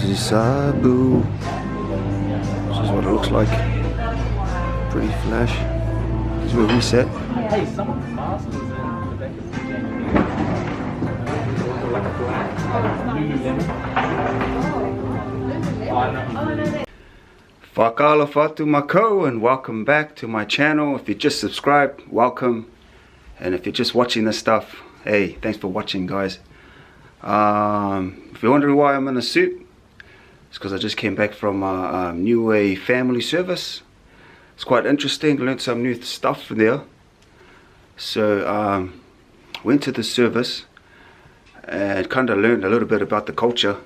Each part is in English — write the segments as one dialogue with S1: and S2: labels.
S1: This is Sabu. This is what it looks like. Pretty flash. This is where we sit.
S2: Hey, someone's mask was in the back of the
S1: Whakaala whatu mako, and welcome back to my channel. If you just subscribed, welcome. And if you're just watching this stuff, hey, thanks for watching, guys. If you're wondering why I'm in a suit, it's because I just came back from Niue family service. It's quite interesting, learned some new stuff there. So went to the service and kind of learned a little bit about the culture.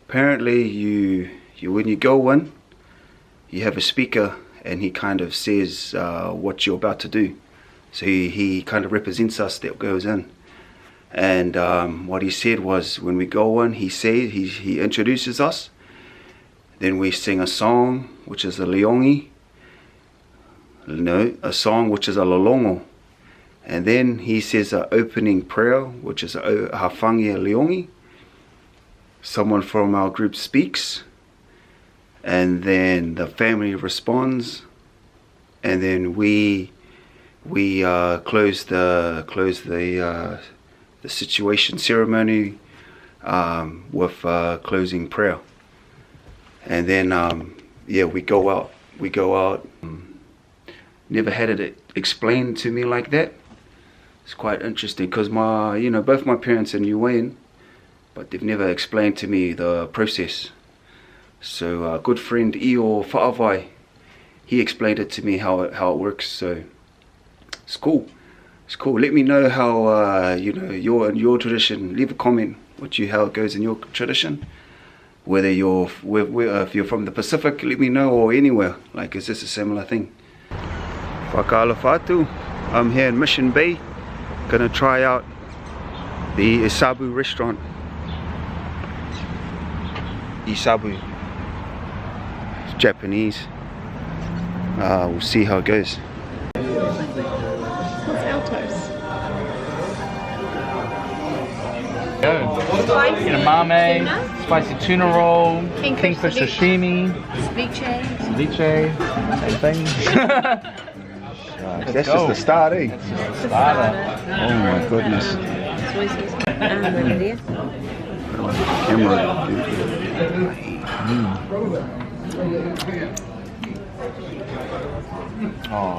S1: Apparently you when you go in, you have a speaker and he kind of says what you're about to do. So he kind of represents us that goes in. And what he said was, when we go in, he introduces us. Then we sing a song, which is a leongi. No, a song which is a lolongo. And then he says an opening prayer, which is a hawhangia leongi. Someone from our group speaks. And then the family responds. And then we close the situation ceremony with closing prayer, and then yeah, we go out. Never had it explained to me like that. It's quite interesting because both my parents are Niuean, but they've never explained to me the process. So a good friend Io Whaavai, he explained it to me how it works. So it's cool. It's cool. Let me know how your tradition. Leave a comment how it goes in your tradition. Whether if you're from the Pacific, let me know, or anywhere. Like, is this a similar thing? Whakaala whatu. I'm here in Mission Bay. Gonna try out the Isabu restaurant. Isabu. It's Japanese. We'll see how it goes.
S2: Edamame, spicy tuna roll, kingfish sashimi, ceviche, same thing.
S1: That's just the start, eh? Oh my goodness. Camera.
S2: Oh.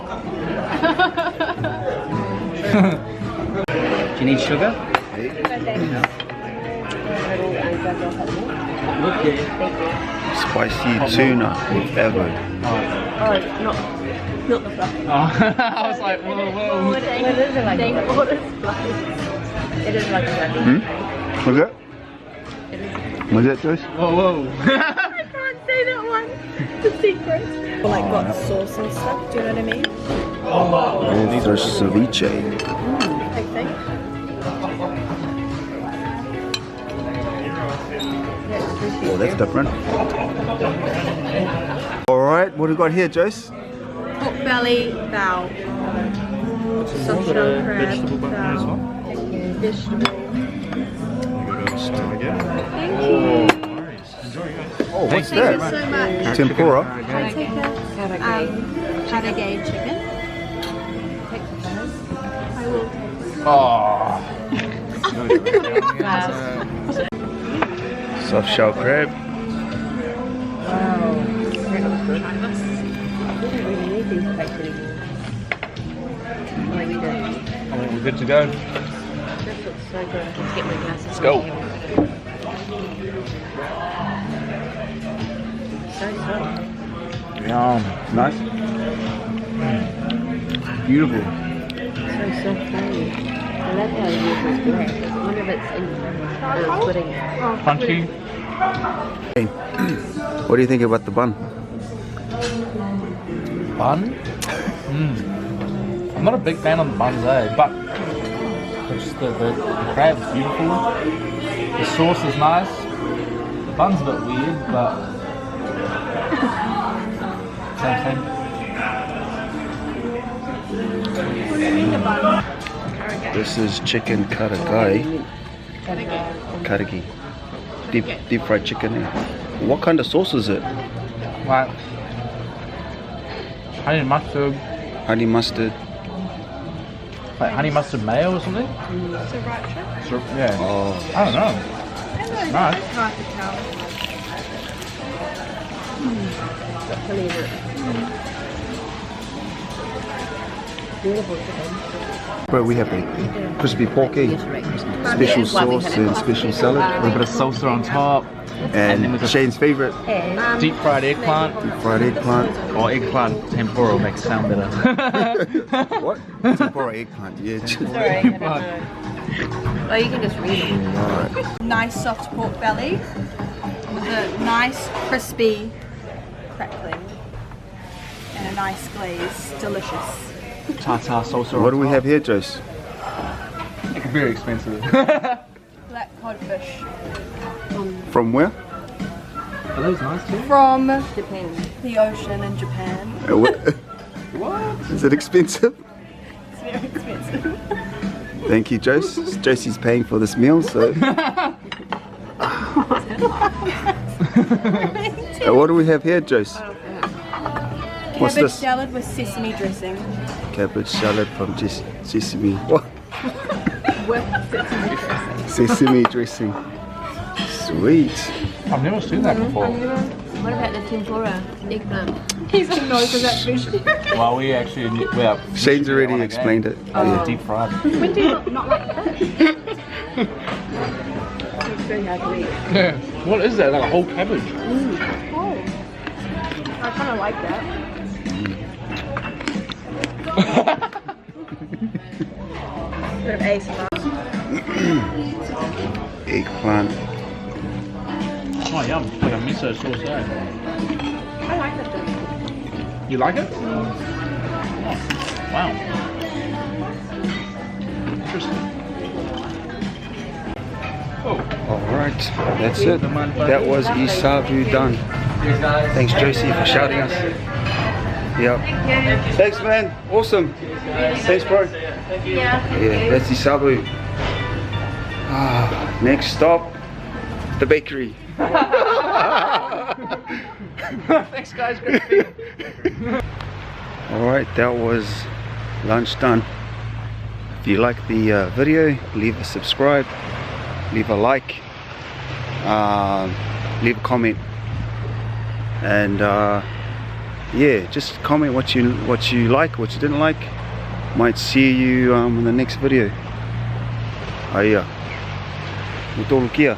S2: Do you need sugar?
S1: Spicy tuna with avocado.
S3: Oh, not the fluffy.
S2: Oh. I was like, whoa.
S3: What is it like? What is fluffy? It is like fluffy.
S1: What's that? Was that Joyce?
S2: Whoa.
S3: I can't say that one. It's a secret. Or like got sauce and stuff, do you know what I mean?
S1: Oh, these are ceviche.
S3: Big thing.
S1: Oh, that's different. Alright, what do we got here, Joyce?
S3: Pork belly, bao. Soft shell crab, bao. Vegetable. Thank you.
S1: Oh, what's
S3: Thank
S1: that?
S3: you so much.
S1: Tempura.
S3: Can I take a karage chicken? Take some. I will take
S1: Soft shell crab.
S3: Wow. That looks good. I don't really need these plates anymore. Oh, we do.
S2: I think we're good to go.
S3: This looks so good. I can get my glasses.
S2: Let's go.
S3: So soft.
S2: Yum.
S1: Nice.
S2: Beautiful.
S3: So soft, eh? I love how you use this black. I wonder if it's in pudding.
S2: Crunchy.
S1: Hey, what do you think about the bun?
S2: Bun? I'm not a big fan of the buns, but just the crab's beautiful. The sauce is nice. The bun's a bit weird, but same.
S1: This is chicken karagai. Karagi. deep fried chicken. What kind of sauce is it?
S2: Like honey mustard.
S1: Honey mustard.
S2: Like honey mustard mayo or something?
S3: Sriracha?
S2: Yeah.
S1: Oh,
S2: I don't know.
S3: It's
S2: nice.
S3: hard to tell. Believe it. Beautiful chicken.
S1: bro, we have a crispy pork, special sauce and special salad,
S2: A little bit of salsa on top.
S1: and Shane's favorite,
S2: Deep fried eggplant.
S1: fried eggplant.
S2: Or eggplant tempura will make it sound better.
S1: What? Tempura eggplant, yeah.
S3: Sorry, I don't know. Well, you can just read it.
S1: Alright.
S3: Nice soft pork belly with a nice crispy crackling and a nice glaze. Delicious.
S2: Tartar salsa.
S1: What do we have here, Jose?
S2: Very expensive.
S3: Black codfish.
S1: From where?
S2: Are those nice too?
S3: From Japan. The ocean in Japan.
S1: What? Is it expensive?
S3: It's very expensive.
S1: Thank you, Jose. Josie's paying for this meal, so. What do we have here, Jose? What's
S3: Cabbage
S1: this?
S3: salad with sesame dressing.
S1: Cabbage salad from sesame. What?
S3: With sesame dressing.
S1: Sesame dressing. Sweet.
S2: I've never seen that before.
S4: What about the tempura eggplant?
S3: He's like, no, because that's fish.
S2: Well, we actually, well,
S1: Shane's already explained it. Yeah.
S2: Deep fried.
S3: When do you not like fish? It's very hard to eat.
S2: Yeah. What is that? Like a whole cabbage?
S3: Oh. I kind of like that. Bit of ASMR.
S1: Eggplant.
S2: Oh, yum. Like a miso sauce.
S3: I like that dish.
S2: You like it? Oh, wow. Interesting. Oh.
S1: Alright, that's it. That was Isavu done. Thanks, Josie, for shouting us. Yep. Thanks, man. Awesome. Thanks, bro. Yeah, that's Isavu. Next stop, the bakery.
S2: Thanks, guys. Good to see you.
S1: Alright, that was lunch done. If you like the video, leave a subscribe, leave a like, leave a comment, and yeah, just comment what you like, what you didn't like. Might see you in the next video. Aia. Mutolukia.